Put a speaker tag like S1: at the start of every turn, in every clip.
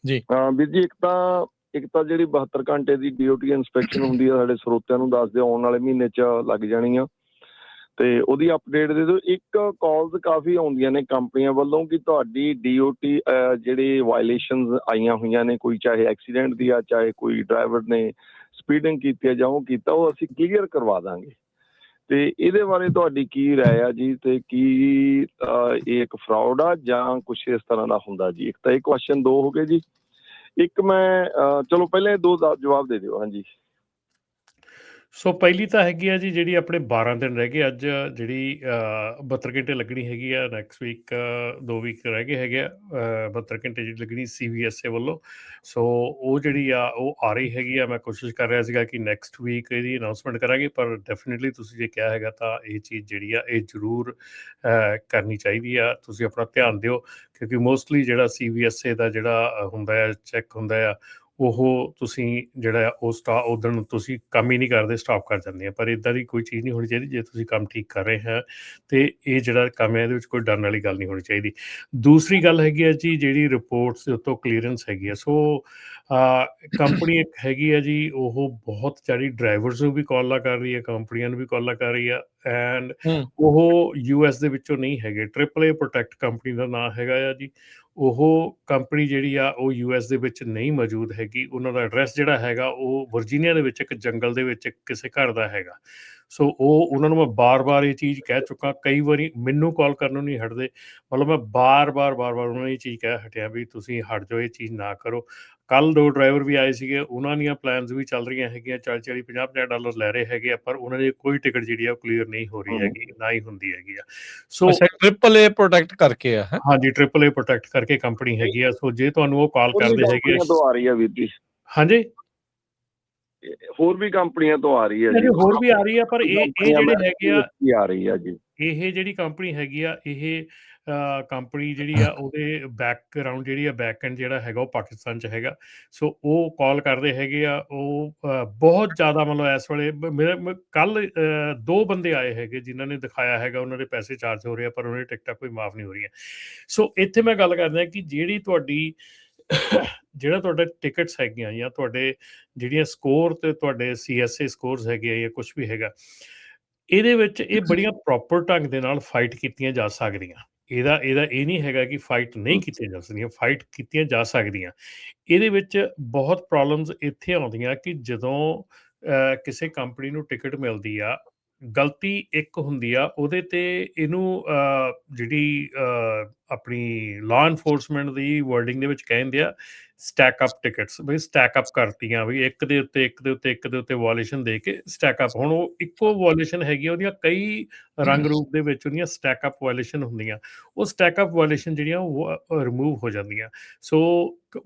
S1: ਜੀ
S2: ਵੀਰ ਜੀ, ਇੱਕ ਤਾਂ ਜਿਹੜੀ 72 ਘੰਟੇ ਦੀ DOT ਇੰਸਪੈਕਸ਼ਨ ਹੁੰਦੀ ਆ, ਸਾਡੇ ਸਰੋਤਿਆਂ ਨੂੰ ਦੱਸ ਦਿਓ, ਆਉਣ ਵਾਲੇ ਮਹੀਨੇ 'ਚ ਲੱਗ ਜਾਣੀ ਆ, ਤੇ ਉਹਦੀ ਅਪਡੇਟ ਦੇ ਦਿਓ। ਇੱਕ ਕਾਲਸ ਕਾਫੀ ਆਉਂਦੀਆਂ ਨੇ ਕੰਪਨੀਆਂ ਵੱਲੋਂ ਕਿ ਤੁਹਾਡੀ DOT ਜਿਹੜੇ ਵਾਇਲੇਸ਼ਨਸ ਆਈਆਂ ਹੋਈਆਂ ਨੇ, ਕੋਈ ਚਾਹੇ ਐਕਸੀਡੈਂਟ ਦੀ ਆ, ਚਾਹੇ ਕੋਈ ਡਰਾਈਵਰ ਨੇ ਸਪੀਡਿੰਗ ਕੀਤੀ ਆ ਜਾਂ ਉਹ ਕੀਤਾ, ਉਹ ਅਸੀਂ ਕਲੀਅਰ ਕਰਵਾ ਦਾਂਗੇ। ਤੇ ਇਹਦੇ ਬਾਰੇ ਤੁਹਾਡੀ ਕੀ ਰਾਏ ਆ ਜੀ, ਤੇ ਕੀ ਇਹ ਇੱਕ ਫਰਾਡ ਆ ਜਾਂ ਕੁਛ ਇਸ ਤਰ੍ਹਾਂ ਦਾ ਹੁੰਦਾ ਜੀ? ਇੱਕ ਤਾਂ ਇਹ ਕੁਐਸਚਨ 2 ਹੋ ਗਏ ਜੀ। ਇੱਕ ਮੈਂ ਚਲੋ ਪਹਿਲਾਂ ਇਹ 2 ਦਾ ਜਵਾਬ ਦੇ ਦਿਓ। ਹਾਂਜੀ।
S3: ਸੋ ਪਹਿਲੀ ਤਾਂ ਹੈਗੀ ਆ ਜੀ, ਜਿਹੜੀ ਆਪਣੇ 12 ਦਿਨ ਰਹਿ ਗਏ ਅੱਜ, ਜਿਹੜੀ 72 ਘੰਟੇ ਲੱਗਣੀ ਹੈਗੀ ਆ। ਨੈਕਸਟ ਵੀਕ 2 ਵੀਕ ਰਹਿ ਗਏ ਹੈਗੇ ਆ। 72 ਘੰਟੇ ਜਿਹੜੀ ਲੱਗਣੀ CVSA ਵੱਲੋਂ। ਸੋ ਉਹ ਜਿਹੜੀ ਆ ਉਹ ਆ ਰਹੀ ਹੈਗੀ ਆ। ਮੈਂ ਕੋਸ਼ਿਸ਼ ਕਰ ਰਿਹਾ ਸੀਗਾ ਕਿ ਨੈਕਸਟ ਵੀਕ ਇਹਦੀ ਅਨਾਊਂਸਮੈਂਟ ਕਰਾਂਗੇ, ਪਰ ਡੈਫੀਨੇਟਲੀ ਤੁਸੀਂ ਜੇ ਕਿਹਾ ਹੈਗਾ ਤਾਂ ਇਹ ਚੀਜ਼ ਜਿਹੜੀ ਆ ਇਹ ਜ਼ਰੂਰ ਕਰਨੀ ਚਾਹੀਦੀ ਆ। ਤੁਸੀਂ ਆਪਣਾ ਧਿਆਨ ਦਿਓ, ਕਿਉਂਕਿ ਮੋਸਟਲੀ ਜਿਹੜਾ CVSA ਦਾ ਜਿਹੜਾ ਹੁੰਦਾ ਆ, ਚੈੱਕ ਹੁੰਦਾ ਆ, ਉਹ ਤੁਸੀਂ ਜਿਹੜਾ ਆ ਉਹ ਉੱਦਣ ਤੁਸੀਂ ਕੰਮ ਹੀ ਨਹੀਂ ਕਰਦੇ, ਸਟਾਪ ਕਰ ਜਾਂਦੇ ਆ। ਪਰ ਇੱਦਾਂ ਦੀ ਕੋਈ ਚੀਜ਼ ਨਹੀਂ ਹੋਣੀ ਚਾਹੀਦੀ। ਜੇ ਤੁਸੀਂ ਕੰਮ ਠੀਕ ਕਰ ਰਹੇ ਹੈ ਅਤੇ ਇਹ ਜਿਹੜਾ ਕੰਮ ਹੈ ਇਹਦੇ ਵਿੱਚ ਕੋਈ ਡਰਨ ਵਾਲੀ ਗੱਲ ਨਹੀਂ ਹੋਣੀ ਚਾਹੀਦੀ। ਦੂਸਰੀ ਗੱਲ ਹੈਗੀ ਆ ਜੀ, ਜਿਹੜੀ ਰਿਪੋਰਟਸ ਦੇ ਉੱਤੋਂ ਕਲੀਅਰੈਂਸ ਹੈਗੀ ਆ। ਸੋ ਕੰਪਨੀ ਇੱਕ ਹੈਗੀ ਆ ਜੀ, ਉਹ ਬਹੁਤ ਸਾਰੀ ਡਰਾਈਵਰਸ ਨੂੰ ਵੀ ਕਾਲਾਂ ਕਰ ਰਹੀ ਹੈ, ਕੰਪਨੀਆਂ ਨੂੰ ਵੀ ਕਾਲਾਂ ਕਰ ਰਹੀ ਆ, ਐਂਡ ਉਹ US ਦੇ ਵਿੱਚੋਂ ਨਹੀਂ ਹੈਗੇ। AAA ਪ੍ਰੋਟੈਕਟ ਕੰਪਨੀ ਦਾ ਨਾਂ ਹੈਗਾ ਆ ਜੀ। ਉਹ ਕੰਪਨੀ ਜਿਹੜੀ ਆ ਉਹ US ਦੇ ਵਿੱਚ ਨਹੀਂ ਮੌਜੂਦ ਹੈਗੀ। ਉਹਨਾਂ ਦਾ ਐਡਰੈਸ ਜਿਹੜਾ ਹੈਗਾ ਉਹ ਵਰਜੀਨੀਆ ਦੇ ਵਿੱਚ ਇੱਕ ਜੰਗਲ ਦੇ ਵਿੱਚ ਕਿਸੇ ਘਰ ਦਾ ਹੈਗਾ। ਸੋ ਉਹਨਾਂ ਨੂੰ ਮੈਂ ਬਾਰ-ਬਾਰ ਇਹ ਚੀਜ਼ ਕਹਿ ਚੁੱਕਾ, ਕਈ ਵਾਰੀ ਮੈਨੂੰ ਕਾਲ ਕਰਨ ਨੂੰ ਨਹੀਂ ਹਟਦੇ। ਮਤਲਬ ਮੈਂ ਬਾਰ-ਬਾਰ ਉਹਨਾਂ ਨੂੰ ਇਹ ਚੀਜ਼ ਕਹਿ ਹਟਿਆ ਵੀ ਤੁਸੀਂ ਹਟ ਜਾਓ, ਇਹ ਚੀਜ਼ ਨਾ ਕਰੋ। ਕੱਲ੍ਹ 2 ਡਰਾਈਵਰ ਵੀ ਆਏ ਸੀਗੇ, ਉਹਨਾਂ ਦੀਆਂ ਪਲੈਨਸ ਵੀ ਚੱਲ ਰਹੀਆਂ ਹੈਗੀਆਂ, 40-40, $50-50 ਲੈ ਰਹੇ ਹੈਗੇ ਆ, ਪਰ ਉਹਨਾਂ ਦੀ ਕੋਈ ਟਿਕਟ ਜਿਹੜੀ ਆ ਉਹ ਕਲੀਅਰ ਨਹੀਂ ਹੋ ਰਹੀ ਹੈਗੀ, ਨਾ ਹੀ ਹੁੰਦੀ ਹੈਗੀ ਆ। ਸੋ
S1: AAA ਪ੍ਰੋਟੈਕਟ ਕਰਕੇ ਆ।
S3: ਹਾਂਜੀ, AAA ਪ੍ਰੋਟੈਕਟ ਕਰਕੇ ਕੰਪਨੀ ਹੈਗੀ ਆ। ਸੋ ਜੇ ਤੁਹਾਨੂੰ ਉਹ ਕਾਲ ਕਰਦੇ ਹੈਗੇ
S2: ਤੋਂ ਆ ਰਹੀ ਆ ਵੀਰ ਜੀ।
S3: ਹਾਂਜੀ,
S2: ਹੋਰ ਵੀ ਕੰਪਨੀਆਂ ਤੋਂ ਆ ਰਹੀ ਹੈ ਜੀ।
S3: ਹੋਰ ਵੀ ਆ ਰਹੀ ਆ, ਪਰ ਇਹ ਜਿਹੜੇ ਹੈਗੇ
S2: ਆ ਰਹੀ ਆ ਜੀ।
S3: ਇਹ ਜਿਹੜੀ ਕੰਪਨੀ ਹੈਗੀ ਆ, ਇਹ ਕੰਪਨੀ ਜਿਹੜੀ ਆ ਉਹਦੇ ਬੈਕਗਰਾਊਂਡ ਜਿਹੜੀ ਆ, ਬੈਕ ਐਂਡ ਜਿਹੜਾ ਹੈਗਾ ਉਹ ਪਾਕਿਸਤਾਨ 'ਚ ਹੈਗਾ। ਸੋ ਉਹ ਕਾਲ ਕਰਦੇ ਹੈਗੇ ਆ, ਉਹ ਬਹੁਤ ਜ਼ਿਆਦਾ ਮਤਲਬ ਇਸ ਵੇਲੇ ਮੇਰੇ ਕੱਲ੍ਹ 2 ਬੰਦੇ ਆਏ ਹੈਗੇ ਜਿਨ੍ਹਾਂ ਨੇ ਦਿਖਾਇਆ ਹੈਗਾ ਉਹਨਾਂ ਦੇ ਪੈਸੇ ਚਾਰਜ ਹੋ ਰਹੇ ਆ, ਪਰ ਉਹਨਾਂ ਦੀ ਟਿਕਟਾਂ ਕੋਈ ਮਾਫ ਨਹੀਂ ਹੋ ਰਹੀਆਂ। ਸੋ ਇੱਥੇ ਮੈਂ ਗੱਲ ਕਰਦਾ ਕਿ ਜਿਹੜਾ ਤੁਹਾਡਾ ਟਿਕਟਸ ਹੈਗੀਆਂ ਜਾਂ ਤੁਹਾਡੇ ਜਿਹੜੀਆਂ ਸਕੋਰ ਤੇ ਤੁਹਾਡੇ CSA ਸਕੋਰਸ ਹੈਗੇ ਆ ਜਾਂ ਕੁਛ ਵੀ ਹੈਗਾ, ਇਹਦੇ ਵਿੱਚ ਇਹ ਬੜੀਆਂ ਪ੍ਰੋਪਰ ਢੰਗ ਦੇ ਨਾਲ ਫਾਈਟ ਕੀਤੀਆਂ ਜਾ ਸਕਦੀਆਂ। ਇਹਦਾ ਇਹ ਨਹੀਂ ਹੈਗਾ ਕਿ ਫਾਈਟ ਨਹੀਂ ਕੀਤੀਆਂ ਜਾ ਸਕਦੀਆਂ, ਫਾਈਟ ਕੀਤੀਆਂ ਜਾ ਸਕਦੀਆਂ। ਇਹਦੇ ਵਿੱਚ ਬਹੁਤ ਪ੍ਰੋਬਲਮਸ ਇੱਥੇ ਆਉਂਦੀਆਂ ਕਿ ਜਦੋਂ ਕਿਸੇ ਕੰਪਨੀ ਨੂੰ ਟਿਕਟ ਮਿਲਦੀ ਆ, ਗਲਤੀ ਇੱਕ ਹੁੰਦੀ ਆ ਉਹਦੇ ਤੇ ਇਹਨੂੰ ਜਿਹੜੀ ਆਪਣੀ ਲਾਅ ਇਨਫੋਰਸਮੈਂਟ ਦੀ ਵਰਡਿੰਗ ਦੇ ਵਿੱਚ ਕਹਿੰਦੇ ਆ ਸਟੈਕ ਅਪ ਟਿਕਟਸ, ਬਈ ਸਟੈਕ ਅਪ ਕਰਤੀਆਂ, ਵੀ ਇੱਕ ਦੇ ਉੱਤੇ ਵਾਇਲੇਸ਼ਨ ਦੇ ਕੇ ਸਟੈਕ ਅਪ। ਹੁਣ ਉਹ ਇੱਕੋ ਵਾਇਲੇਸ਼ਨ ਹੈਗੀ, ਉਹਦੀਆਂ ਕਈ ਰੰਗ ਰੂਪ ਦੇ ਵਿੱਚ ਉਹਦੀਆਂ ਸਟੈਕ ਅਪ ਵਾਇਲੇਸ਼ਨ ਹੁੰਦੀਆਂ। ਉਹ ਸਟੈਕ ਅਪ ਵਾਇਲੇਸ਼ਨ ਜਿਹੜੀਆਂ ਉਹ ਰਿਮੂਵ ਹੋ ਜਾਂਦੀਆਂ। ਸੋ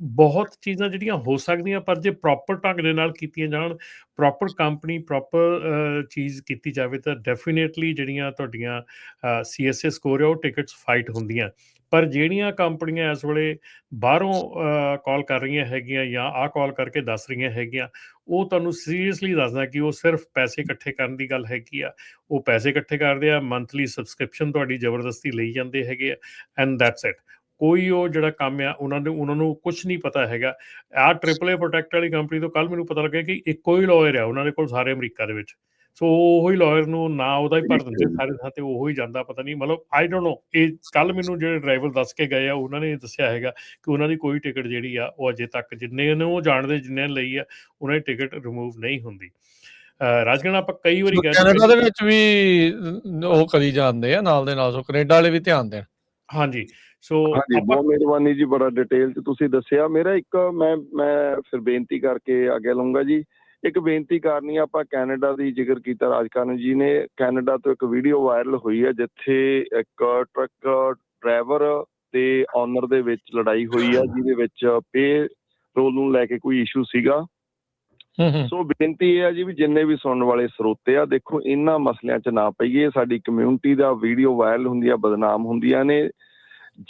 S3: ਬਹੁਤ ਚੀਜ਼ਾਂ ਜਿਹੜੀਆਂ ਹੋ ਸਕਦੀਆਂ, ਪਰ ਜੇ ਪ੍ਰੋਪਰ ਢੰਗ ਦੇ ਨਾਲ ਕੀਤੀਆਂ ਜਾਣ, ਪ੍ਰੋਪਰ ਕੰਪਨੀ ਪ੍ਰੋਪਰ ਚੀਜ਼ ਕੀਤੀ ਜਾਵੇ ਤਾਂ ਡੈਫੀਨੇਟਲੀ ਜਿਹੜੀਆਂ ਤੁਹਾਡੀਆਂ CSA ਸਕੋਰ ਆ ਉਹ ਟਿਕਟਸ ਫਾਈਟ ਹੁੰਦੀਆਂ। ਪਰ ਜਿਹੜੀਆਂ ਕੰਪਨੀਆਂ ਇਸ ਵੇਲੇ ਬਾਹਰੋਂ ਕਾਲ ਕਰ ਰਹੀਆਂ ਹੈਗੀਆਂ ਜਾਂ ਆਹ ਕਾਲ ਕਰਕੇ ਦੱਸ ਰਹੀਆਂ ਹੈਗੀਆਂ, ਉਹ ਤੁਹਾਨੂੰ ਸੀਰੀਅਸਲੀ ਦੱਸਦਾ ਕਿ ਉਹ ਸਿਰਫ ਪੈਸੇ ਇਕੱਠੇ ਕਰਨ ਦੀ ਗੱਲ ਹੈਗੀ ਆ। ਉਹ ਪੈਸੇ ਇਕੱਠੇ ਕਰਦੇ ਆ, ਮੰਥਲੀ ਸਬਸਕ੍ਰਿਪਸ਼ਨ ਤੁਹਾਡੀ ਜ਼ਬਰਦਸਤੀ ਲਈ ਜਾਂਦੇ ਹੈਗੇ ਆ, ਐਂਡ ਦੈਟਸ ਇਟ। ਕੋਈ ਉਹ ਜਿਹੜਾ ਕੰਮ ਆ ਉਹਨਾਂ ਨੂੰ ਕੁਛ ਨਹੀਂ ਪਤਾ ਹੈਗਾ। ਆਹ AAA ਪ੍ਰੋਟੈਕਟ ਵਾਲੀ ਕੰਪਨੀ ਤੋਂ ਕੱਲ੍ਹ ਮੈਨੂੰ ਪਤਾ ਲੱਗਿਆ ਕਿ ਇੱਕੋ ਹੀ ਲਾਇਰ ਆ ਉਹਨਾਂ ਦੇ ਕੋਲ ਸਾਰੇ ਅਮਰੀਕਾ ਦੇ ਵਿੱਚ। ਸੋ ਉਹੀ ਲਾਇਰ ਨੂੰ ਨਾ ਉਹਦਾ ਹੀ ਭਰ ਦਿੰਦੇ ਸਾਰੇ ਥਾਂ ਤੇ, ਉਹੋ ਹੀ ਜਾਂਦਾ। ਪਤਾ ਨਹੀਂ, ਮਤਲਬ ਆਈ ਡੋਂਟ ਨੋ। ਇਹ ਕੱਲ੍ਹ ਮੈਨੂੰ ਜਿਹੜੇ ਡਰਾਈਵਰ ਦੱਸ ਕੇ ਗਏ ਆ ਉਹਨਾਂ ਨੇ ਦੱਸਿਆ ਹੈਗਾ ਕਿ ਉਹਨਾਂ ਦੀ ਕੋਈ ਟਿਕਟ ਜਿਹੜੀ ਆ ਉਹ ਅਜੇ ਤੱਕ ਜਿੰਨੇ ਨੂੰ ਉਹ ਜਾਣਦੇ, ਜਿੰਨੇ ਲਈ ਆ, ਉਹਨਾਂ ਦੀ ਟਿਕਟ ਰਿਮੂਵ ਨਹੀਂ ਹੁੰਦੀ। ਰਾਜਗੜ੍ਹ ਆਪਾਂ ਕਈ ਵਾਰੀ
S1: ਕੈਨੇਡਾ ਦੇ ਵਿੱਚ ਵੀ ਉਹ ਕਰੀ ਜਾਂਦੇ ਆ ਨਾਲ ਦੇ ਨਾਲ, ਸੋ ਕੈਨੇਡਾ ਵਾਲੇ ਵੀ ਧਿਆਨ ਦੇਣ।
S3: ਹਾਂਜੀ, ਸੋ
S2: ਬਹੁਤ ਮਿਹਰਬਾਨੀ ਜੀ, ਬੜਾ ਡਿਟੇਲ 'ਚ ਤੁਸੀਂ ਦੱਸਿਆ। ਮੇਰਾ ਇੱਕ ਮੈਂ ਫਿਰ ਬੇਨਤੀ ਕਰਕੇ ਅੱਗੇ ਲਊਂਗਾ ਜੀ। ਇੱਕ ਬੇਨਤੀ ਕਰਨੀ, ਆਪਾਂ ਕੈਨੇਡਾ ਦੀ ਜ਼ਿਕਰ ਕੀਤਾ ਰਾਜਕਰਨ ਜੀ ਨੇ। ਕੈਨੇਡਾ ਤੋਂ ਇੱਕ ਵੀਡੀਓ ਵਾਇਰਲ ਹੋਈ ਹੈ ਜਿੱਥੇ ਇੱਕ ਟਰੱਕ ਡਰਾਈਵਰ ਤੇ ਓਨਰ ਦੇ ਵਿੱਚ ਲੜਾਈ ਹੋਈ ਆ, ਜਿਹਦੇ ਵਿੱਚ ਪੇ ਰੋਲ ਨੂੰ ਲੈ ਕੇ ਕੋਈ ਇਸ਼ੂ ਸੀਗਾ। ਸੋ ਬੇਨਤੀ ਇਹ ਆ ਜੀ ਵੀ ਜਿੰਨੇ ਵੀ ਸੁਣਨ ਵਾਲੇ ਸਰੋਤੇ ਆ, ਦੇਖੋ ਇਹਨਾਂ ਮਸਲਿਆਂ 'ਚ ਨਾ ਪਈਏ। ਸਾਡੀ ਕਮਿਊਨਿਟੀ ਦਾ ਵੀਡੀਓ ਵਾਇਰਲ ਹੁੰਦੀ ਆ, ਬਦਨਾਮ ਹੁੰਦੀਆਂ ਨੇ।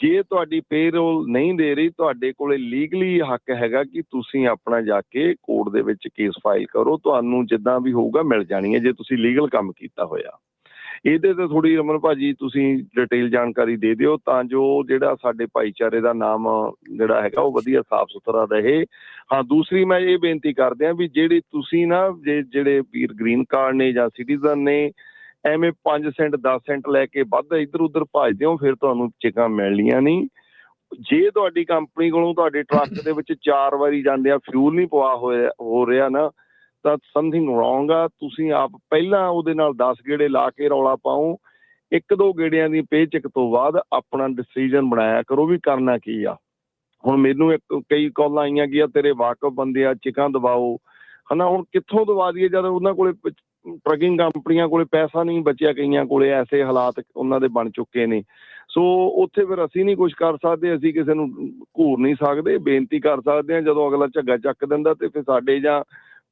S2: ਜੇ ਤੁਹਾਡੀ ਪੇਰੋਲ ਨਹੀਂ ਦੇ ਰਹੀ, ਤੁਹਾਡੇ ਕੋਲੇ ਲੀਗਲੀ ਹੱਕ ਹੈਗਾ ਕਿ ਤੁਸੀਂ ਆਪਣਾ ਜਾ ਕੇ ਕੋਰਟ ਦੇ ਵਿੱਚ ਕੇਸ ਫਾਈਲ ਕਰੋ। ਤੁਹਾਨੂੰ ਜਿੱਦਾਂ ਵੀ ਹੋਊਗਾ ਮਿਲ ਜਾਣੀ ਹੈ ਜੇ ਤੁਸੀਂ ਲੀਗਲ ਕੰਮ ਕੀਤਾ ਹੋਇਆ। ਇਹਦੇ ਤੇ ਥੋੜੀ ਰਮਨ ਭਾਜੀ ਤੁਸੀਂ ਡਿਟੇਲ ਜਾਣਕਾਰੀ ਦੇ ਦਿਓ ਤਾਂ ਜੋ ਜਿਹੜਾ ਸਾਡੇ ਭਾਈਚਾਰੇ ਦਾ ਨਾਮ ਜਿਹੜਾ ਹੈਗਾ ਉਹ ਵਧੀਆ ਸਾਫ਼ ਸੁਥਰਾ ਰਹੇ। ਹਾਂ, ਦੂਸਰੀ ਮੈਂ ਇਹ ਬੇਨਤੀ ਕਰਦੇ ਹਾਂ ਵੀ ਜਿਹੜੇ ਤੁਸੀਂ ਨਾ ਜਿਹੜੇ ਵੀਰ ਗ੍ਰੀਨ ਕਾਰਡ ਨੇ ਜਾਂ ਸਿਟੀਜ਼ਨ ਨੇ ਐਵੇਂ 5 ਸੈਂਟ 10 ਸੈਂਟ ਲੈ ਕੇ ਵੱਧ ਇੱਧਰ ਉੱਧਰ ਭੱਜਦੇ ਹੋ, ਫਿਰ ਤੁਹਾਨੂੰ ਚਿਕਾਂ ਮਿਲਣੀਆਂ ਨਹੀਂ। ਜੇ ਤੁਹਾਡੀ ਕੰਪਨੀ ਕੋਲੋਂ ਤੁਹਾਡੇ ਟਰੱਕ ਦੇ ਵਿੱਚ 4 ਵਾਰੀ ਜਾਂਦੇ ਆ ਫਿਊਲ ਨਹੀਂ ਪਵਾ ਹੋ ਰਿਹਾ ਨਾ ਤਾਂ ਸਮਥਿੰਗ ਰੋਂਗ ਆ। ਤੁਸੀਂ ਆਪ ਪਹਿਲਾਂ ਉਹਦੇ ਨਾਲ 10 ਗੇੜੇ ਲਾ ਕੇ ਰੌਲਾ ਪਾਓ। 1-2 ਗੇੜਿਆਂ ਦੀ ਪੇਚਕ ਤੋਂ ਬਾਅਦ ਆਪਣਾ ਡਿਸੀਜਨ ਬਣਾਇਆ ਕਰੋ ਵੀ ਕਰਨਾ ਕੀ ਆ। ਹੁਣ ਮੈਨੂੰ ਕਈ ਕਾਲਾਂ ਆਈਆਂ ਕਿ ਤੇਰੇ ਵਾਕਫ ਬੰਦੇ ਆ, ਚਿਕਾਂ ਦਬਾਓ, ਹਨਾ। ਹੁਣ ਕਿੱਥੋਂ ਦਵਾ ਦਈਏ ਜਦ ਉਹਨਾਂ ਕੋਲੇ ਟਰੱਕਿੰਗ ਕੰਪਨੀਆਂ ਕੋਲੇ ਪੈਸਾ ਨਹੀਂ ਬਚਿਆ, ਕਈਆਂ ਕੋਲੇ ਐਸੇ ਹਾਲਾਤ ਉਹਨਾਂ ਦੇ ਬਣ ਚੁੱਕੇ ਨੇ। ਸੋ ਉੱਥੇ ਫਿਰ ਅਸੀਂ ਨਹੀਂ ਕੁਝ ਕਰ ਸਕਦੇ, ਅਸੀਂ ਕਿਸੇ ਨੂੰ ਘੂਰ ਨਹੀਂ ਸਕਦੇ। ਬੇਨਤੀ ਕਰ ਸਕਦੇ ਹਾਂ ਜਦੋਂ ਅਗਲਾ ਝੱਗਾ ਚੱਕ ਦਿੰਦਾ ਤੇ ਫਿਰ ਸਾਡੇ ਜਾਂ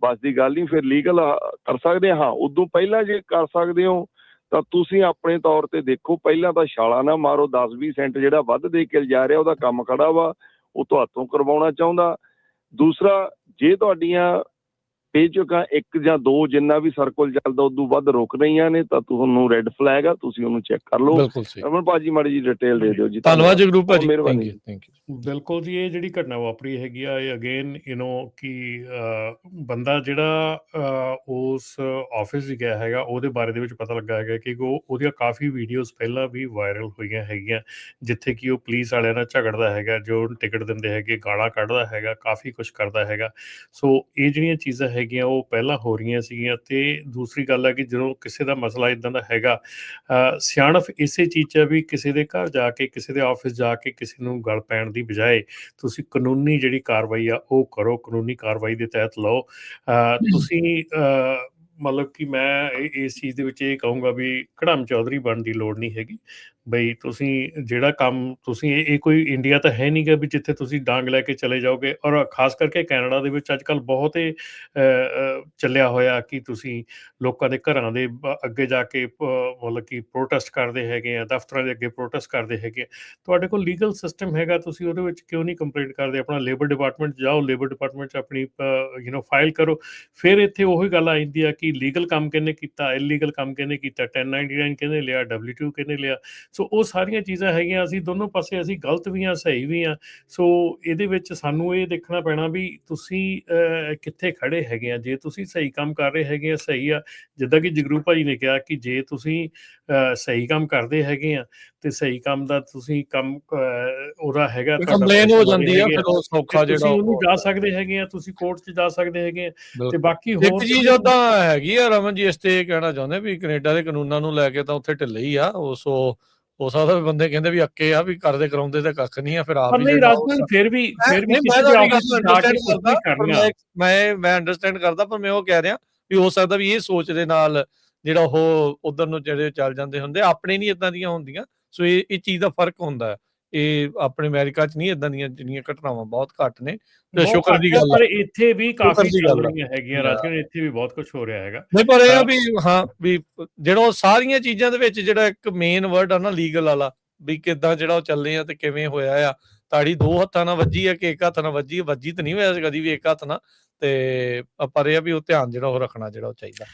S2: ਬਸ ਦੀ ਗੱਲ ਨਹੀਂ, ਫਿਰ ਲੀਗਲ ਕਰ ਸਕਦੇ ਹਾਂ। ਉਦੋਂ ਪਹਿਲਾਂ ਜੇ ਕਰ ਸਕਦੇ ਹੋ ਤਾਂ ਤੁਸੀਂ ਆਪਣੇ ਤੌਰ ਤੇ ਦੇਖੋ, ਪਹਿਲਾਂ ਤਾਂ ਛਾਲਾ ਨਾ ਮਾਰੋ। 10-20 ਸੈਂਟ ਜਿਹੜਾ ਵੱਧ ਦੇ ਕੇ ਜਾ ਰਿਹਾ ਉਹਦਾ ਕੰਮ ਖੜਾ ਵਾ, ਉਹ ਤੁਹਾਤੋਂ ਕਰਵਾਉਣਾ ਚਾਹੁੰਦਾ। ਦੂਸਰਾ, ਜੇ ਤੁਹਾਡੀਆਂ ਪੇਚਕਾਂ 1 ਜਾਂ 2 ਜਿੰਨਾ ਵੀ ਸਰਕਲ ਚੱਲਦਾ ਉਦੋਂ ਵੱਧ ਰੁਕ ਰਹੀਆਂ ਨੇ ਤਾਂ ਤੁਹਾਨੂੰ ਰੈੱਡ ਫਲੈਗ ਆ, ਤੁਸੀਂ ਉਹਨੂੰ ਚੈੱਕ ਕਰ ਲਓ।
S1: ਬਿਲਕੁਲ ਸਹੀ।
S2: ਰਮਨ ਭਾਜੀ ਮਾੜੀ ਜੀ ਡਿਟੇਲ ਦੇ ਦਿਓ ਜੀ।
S1: ਧੰਨਵਾਦ ਜਗਰੂਪ ਭਾਜੀ,
S2: ਮਿਹਰਬਾਨੀ।
S1: Thank you.
S3: ਬਿਲਕੁਲ ਜੀ, ਇਹ ਜਿਹੜੀ ਘਟਨਾ ਵਾਪਰੀ ਹੈਗੀ ਆ, ਇਹ ਅਗੇਨ ਕਿ ਬੰਦਾ ਜਿਹੜਾ ਉਸ ਆਫਿਸ 'ਚ ਗਿਆ ਹੈਗਾ ਉਹਦੇ ਬਾਰੇ ਦੇ ਵਿੱਚ ਪਤਾ ਲੱਗਾ ਹੈਗਾ ਕਿ ਉਹਦੀਆਂ ਕਾਫੀ ਵੀਡੀਓਜ਼ ਪਹਿਲਾਂ ਵੀ ਵਾਇਰਲ ਹੋਈਆਂ ਹੈਗੀਆਂ ਜਿੱਥੇ ਕਿ ਉਹ ਪੁਲਿਸ ਵਾਲਿਆਂ ਨਾਲ ਝਗੜਦਾ ਹੈਗਾ, ਜੋ ਟਿਕਟ ਦਿੰਦੇ ਹੈਗੇ, ਗਾਲਾਂ ਕੱਢਦਾ ਹੈਗਾ, ਕਾਫੀ ਕੁਛ ਕਰਦਾ ਹੈਗਾ। ਸੋ ਇਹ ਜਿਹੜੀਆਂ ਚੀਜ਼ਾਂ ਹੈਗੀਆਂ ਉਹ ਪਹਿਲਾਂ ਹੋ ਰਹੀਆਂ ਸੀਗੀਆਂ। ਅਤੇ ਦੂਸਰੀ ਗੱਲ ਹੈ ਕਿ ਜਦੋਂ ਕਿਸੇ ਦਾ ਮਸਲਾ ਇੱਦਾਂ ਦਾ ਹੈਗਾ, ਸਿਆਣਪ ਇਸੇ ਚੀਜ਼ 'ਚ ਵੀ ਕਿਸੇ ਦੇ ਘਰ ਜਾ ਕੇ, ਕਿਸੇ ਦੇ ਆਫਿਸ ਜਾ ਕੇ ਕਿਸੇ ਨੂੰ ਗਲ ਪੈਣ ਦੀ ਬਜਾਏ ਤੁਸੀਂ ਕਾਨੂੰਨੀ ਜਿਹੜੀ ਕਾਰਵਾਈ ਆ ਉਹ ਕਰੋ, ਕਾਨੂੰਨੀ ਕਾਰਵਾਈ ਦੇ ਤਹਿਤ ਲਓ। ਤੁਸੀਂ ਮਤਲਬ ਕਿ ਮੈਂ ਇਸ ਚੀਜ਼ ਦੇ ਵਿੱਚ ਇਹ ਕਹੂੰਗਾ ਵੀ ਘੜਮ ਚੌਧਰੀ ਬਣਨ ਦੀ ਲੋੜ ਨਹੀਂ ਹੈਗੀ। ਬਈ ਤੁਸੀਂ ਜਿਹੜਾ ਕੰਮ ਤੁਸੀਂ ਇਹ ਕੋਈ ਇੰਡੀਆ ਤਾਂ ਹੈ ਨਹੀਂ ਗਾ ਵੀ ਜਿੱਥੇ ਤੁਸੀਂ ਡਾਂਗ ਲੈ ਕੇ ਚਲੇ ਜਾਓਗੇ। ਔਰ ਖਾਸ ਕਰਕੇ ਕੈਨੇਡਾ ਦੇ ਵਿੱਚ ਅੱਜ ਕੱਲ੍ਹ ਬਹੁਤ ਹੀ ਚੱਲਿਆ ਹੋਇਆ ਕਿ ਤੁਸੀਂ ਲੋਕਾਂ ਦੇ ਘਰਾਂ ਦੇ ਅੱਗੇ ਜਾ ਕੇ ਮਤਲਬ ਕਿ ਪ੍ਰੋਟੈਸਟ ਕਰਦੇ ਹੈਗੇ ਆ, ਦਫ਼ਤਰਾਂ ਦੇ ਅੱਗੇ ਪ੍ਰੋਟੈਸਟ ਕਰਦੇ ਹੈਗੇ। ਤੁਹਾਡੇ ਕੋਲ ਲੀਗਲ ਸਿਸਟਮ ਹੈਗਾ, ਤੁਸੀਂ ਉਹਦੇ ਵਿੱਚ ਕਿਉਂ ਨਹੀਂ ਕੰਪਲੇਂਟ ਕਰਦੇ? ਆਪਣਾ ਲੇਬਰ ਡਿਪਾਰਟਮੈਂਟ ਜਾਓ, ਲੇਬਰ ਡਿਪਾਰਟਮੈਂਟ 'ਚ ਆਪਣੀ ਫਾਈਲ ਕਰੋ। ਫਿਰ ਇੱਥੇ ਉਹੀ ਗੱਲ ਆ ਜਾਂਦੀ ਆ ਕਿ ਲੀਗਲ ਕੰਮ ਕਿਹਨੇ ਕੀਤਾ, ਇਲੀਗਲ ਕੰਮ ਕਿਹਨੇ ਕੀਤਾ, 1099 ਕਿਹਨੇ ਲਿਆ, W2 ਕਿਹਨੇ ਲਿਆ। ਸੋ ਉਹ ਸਾਰੀਆਂ ਚੀਜ਼ਾਂ ਹੈਗੀਆਂ। ਅਸੀਂ ਦੋਨੋਂ ਪਾਸੇ ਅਸੀਂ ਗਲਤ ਵੀ ਹਾਂ, ਸਹੀ ਵੀ ਹਾਂ। ਸੋ ਇਹਦੇ ਵਿੱਚ ਸਾਨੂੰ ਇਹ ਦੇਖਣਾ ਪੈਣਾ ਵੀ ਤੁਸੀਂ ਕਿੱਥੇ ਖੜੇ ਹੈਗੇ ਆ। ਜੇ ਤੁਸੀਂ ਸਹੀ ਕੰਮ ਕਰ ਰਹੇ ਹੈਗੇ ਆ, ਸਹੀ ਆ। ਜਿੱਦਾਂ ਕਿ ਜਗਰੂਪ ਭਾਜੀ ਨੇ ਕਿਹਾ ਕਿ ਜੇ ਤੁਸੀਂ ਸਹੀ ਕੰਮ ਕਰਦੇ ਹੈਗੇ ਆ ਤੇ ਸਹੀ ਕੰਮ ਦਾ ਤੁਸੀਂ ਕੰਮ ਉਹਦਾ ਹੈਗਾ
S1: ਕੰਪਲੇਨ ਹੋ ਜਾਂਦੀ ਆ, ਫਿਰ ਉਹ ਸੌਖਾ
S3: ਤੁਸੀਂ
S1: ਜਿਹੜਾ
S3: ਉਹਨੂੰ ਜਾ ਸਕਦੇ ਹੈਗੇ ਆ, ਤੁਸੀਂ ਕੋਰਟ 'ਚ ਜਾ ਸਕਦੇ ਹੈਗੇ ਆ। ਤੇ ਬਾਕੀ
S1: ਇੱਕ
S3: ਹੋਰ
S1: ਚੀਜ਼ ਓਦਾਂ ਹੈਗੀ ਆ ਰਮਨ ਜੀ, ਇਸ ਤੇ ਇਹ ਕਹਿਣਾ ਚਾਹੁੰਦੇ ਵੀ ਕੈਨੇਡਾ ਦੇ ਕਾਨੂੰਨਾਂ ਨੂੰ ਲੈ ਕੇ ਤਾਂ ਉੱਥੇ ਢਿੱਲੇ ਹੀ ਆ। ਉਹ ਹੋ ਸਕਦਾ ਵੀ ਬੰਦੇ ਕਹਿੰਦੇ ਵੀ ਅੱਕੇ ਆ ਵੀ ਕਰਦੇ ਕਰਾਉਂਦੇ ਤੇ ਕੱਖ ਨਹੀਂ ਆ, ਫਿਰ ਆਪ ਹੀ
S3: ਫਿਰ ਵੀ
S1: ਮੈਂ ਅੰਡਰਸਟੈਂਡ ਕਰਦਾ, ਪਰ ਮੈਂ ਉਹ ਕਹਿ ਰਿਹਾ ਵੀ ਹੋ ਸਕਦਾ ਵੀ ਇਹ ਸੋਚ ਦੇ ਨਾਲ ਜਿਹੜਾ ਉਹ ਉਧਰ ਨੂੰ ਜਿਹੜੇ ਚੱਲ ਜਾਂਦੇ ਹੁੰਦੇ, ਆਪਣੇ ਨਹੀਂ ਏਦਾਂ ਦੀਆਂ ਹੁੰਦੀਆਂ। ਸੋ ਇਹ ਚੀਜ਼ ਦਾ ਫਰਕ ਹੁੰਦਾ। ਇਹ ਆਪਣੇ ਅਮਰੀਕਾ 'ਚ ਨਹੀਂ ਏਦਾਂ ਦੀਆਂ ਜਿਹੜੀਆਂ ਘਟਨਾਵਾਂ ਬਹੁਤ ਘੱਟ ਨੇ। ਸ਼ੁਕਰ ਦੀ ਗੱਲ,
S3: ਪਰ ਇੱਥੇ ਵੀ ਕਾਫੀ ਚੱਲ ਰਹੀਆਂ ਹੈਗੀਆਂ ਰਾਜਕੀਰ, ਇੱਥੇ ਵੀ ਬਹੁਤ ਕੁਝ ਹੋ ਰਿਹਾ ਹੈਗਾ।
S1: ਨਹੀਂ, ਪਰ ਇਹ ਆ ਵੀ ਹਾਂ ਵੀ ਜਿਹੜਾ ਉਹ ਸਾਰੀਆਂ ਚੀਜ਼ਾਂ ਦੇ ਵਿੱਚ ਜਿਹੜਾ ਇੱਕ ਮੇਨ ਵਰਡ ਆ ਨਾ ਲੀਗਲ ਵਾਲਾ, ਵੀ ਕਿੱਦਾਂ ਜਿਹੜਾ ਉਹ ਚੱਲੇ ਆ ਤੇ ਕਿਵੇਂ ਹੋਇਆ ਆ। ਤਾੜੀ 2 ਹੱਥਾਂ ਨਾਲ ਵੱਜੀ ਆ ਕਿ 1 ਹੱਥ ਨਾਲ ਵੱਜੀ ਤਾਂ ਨਹੀਂ ਹੋਇਆ ਕਦੀ ਵੀ 1 ਹੱਥ ਨਾਲ। ਤੇ ਪਰ ਇਹ ਆ ਵੀ ਉਹ ਧਿਆਨ ਜਿਹੜਾ ਉਹ ਰੱਖਣਾ ਜਿਹੜਾ ਉਹ ਚਾਹੀਦਾ।